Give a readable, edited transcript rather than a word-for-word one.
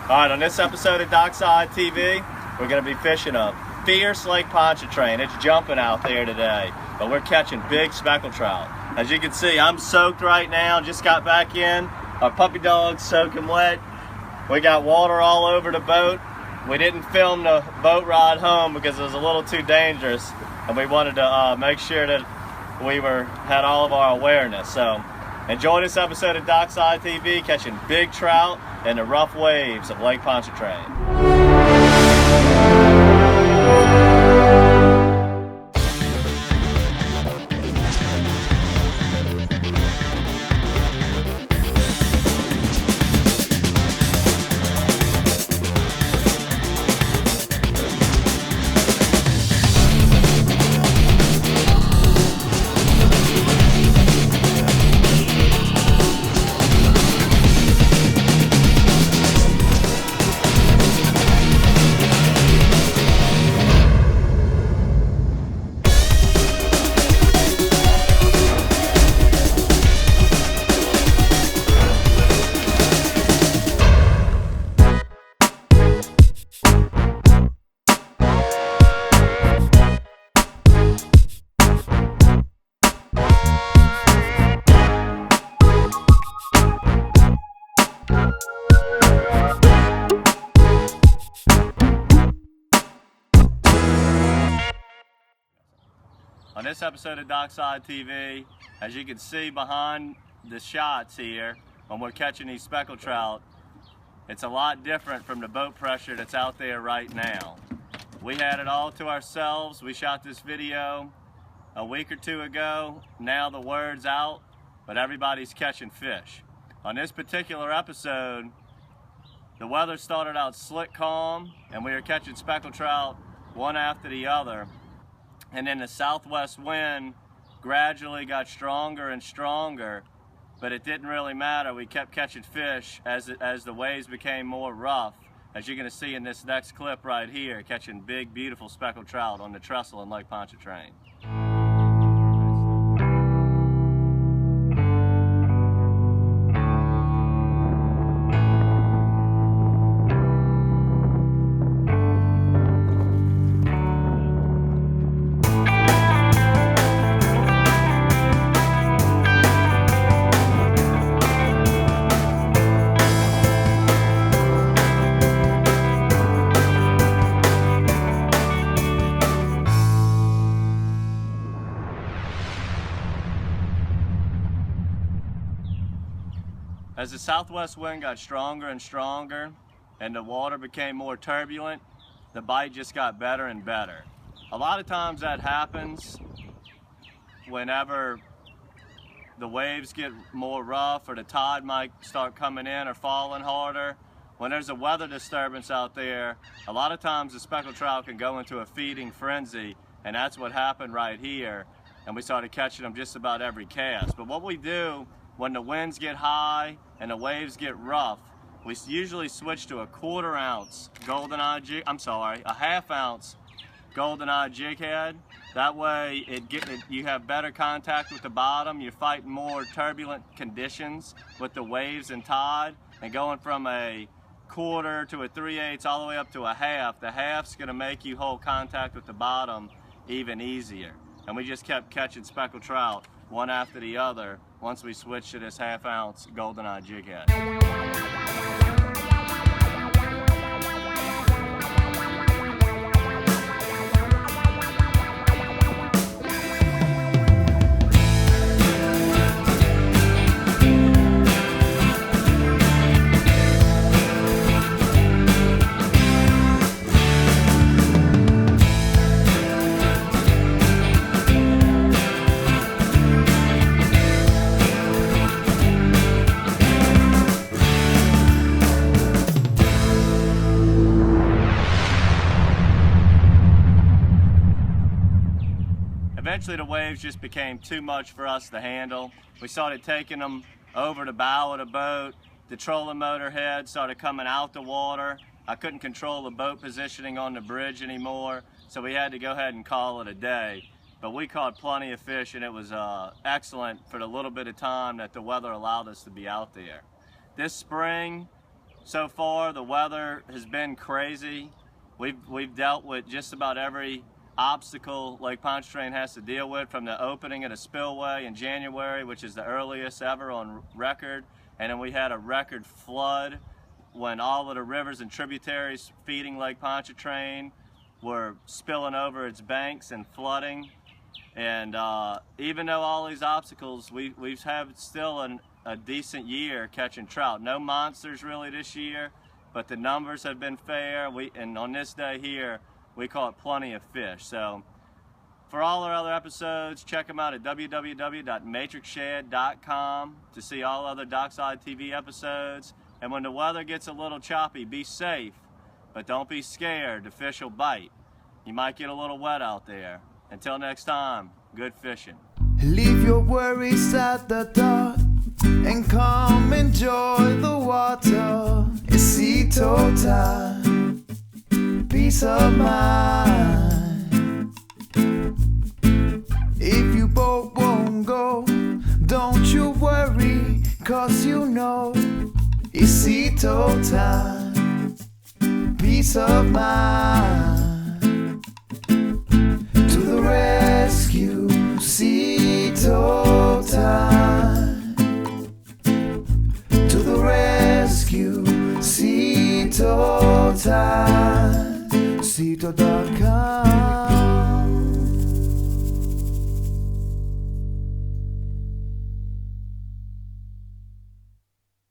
Alright, on this episode of DockSide TV, we're going to be fishing a fierce lake Pontchartrain. It's jumping out there today, but we're catching big speckled trout. As you can see, I'm soaked right now, just got back in. Our puppy dog's soaking wet. We got water all over the boat. We didn't film the boat ride home because it was a little too dangerous, and we wanted to make sure that we had all of our awareness. So enjoy this episode of DockSide TV, catching big trout in the rough waves of Lake Pontchartrain. On this episode of DockSide TV, as you can see behind the shots here, when we're catching these speckled trout, it's a lot different from the boat pressure that's out there right now. We had it all to ourselves. We shot this video a week or two ago. Now the word's out, but everybody's catching fish. On this particular episode, the weather started out slick calm, and we were catching speckled trout one after the other. And then the southwest wind gradually got stronger and stronger, but it didn't really matter. We kept catching fish as the waves became more rough, as you're going to see in this next clip right here, catching big, beautiful speckled trout on the Trestle in Lake Pontchartrain. As the southwest wind got stronger and stronger and the water became more turbulent, the bite just got better and better. A lot of times that happens whenever the waves get more rough or the tide might start coming in or falling harder. When there's a weather disturbance out there, a lot of times the speckled trout can go into a feeding frenzy, and that's what happened right here. And we started catching them just about every cast. But what we do when the winds get high and the waves get rough, we usually switch to a half ounce golden-eye jig head. That way you have better contact with the bottom. You're fighting more turbulent conditions with the waves and tide, and going from a quarter to a 3/8 all the way up to a half. The half's gonna make you hold contact with the bottom even easier. And we just kept catching speckled trout one after the other once we switched to this half ounce golden-eye jig head. Eventually the waves just became too much for us to handle. We started taking them over the bow of the boat. The trolling motor head started coming out the water. I couldn't control the boat positioning on the bridge anymore, so we had to go ahead and call it a day. But we caught plenty of fish, and it was excellent for the little bit of time that the weather allowed us to be out there. This spring, so far. The weather has been crazy. We've dealt with just about every obstacle Lake Pontchartrain has to deal with, from the opening of the spillway in January, which is the earliest ever on record, and then we had a record flood when all of the rivers and tributaries feeding Lake Pontchartrain were spilling over its banks and flooding. And even though all these obstacles, we've had still a decent year catching trout. No monsters really this year, but the numbers have been fair. And on this day here, we caught plenty of fish. So for all our other episodes, check them out at www.matrixshad.com to see all other DockSide TV episodes. And when the weather gets a little choppy, be safe, but don't be scared. The fish will bite. You might get a little wet out there. Until next time, good fishing. Leave your worries at the dock and come enjoy the water. It's sea total, peace of mind. If your boat won't go, don't you worry, cause you know it's sea total, peace of mind. To the rescue, sea total. To the rescue, sea total. Sea total.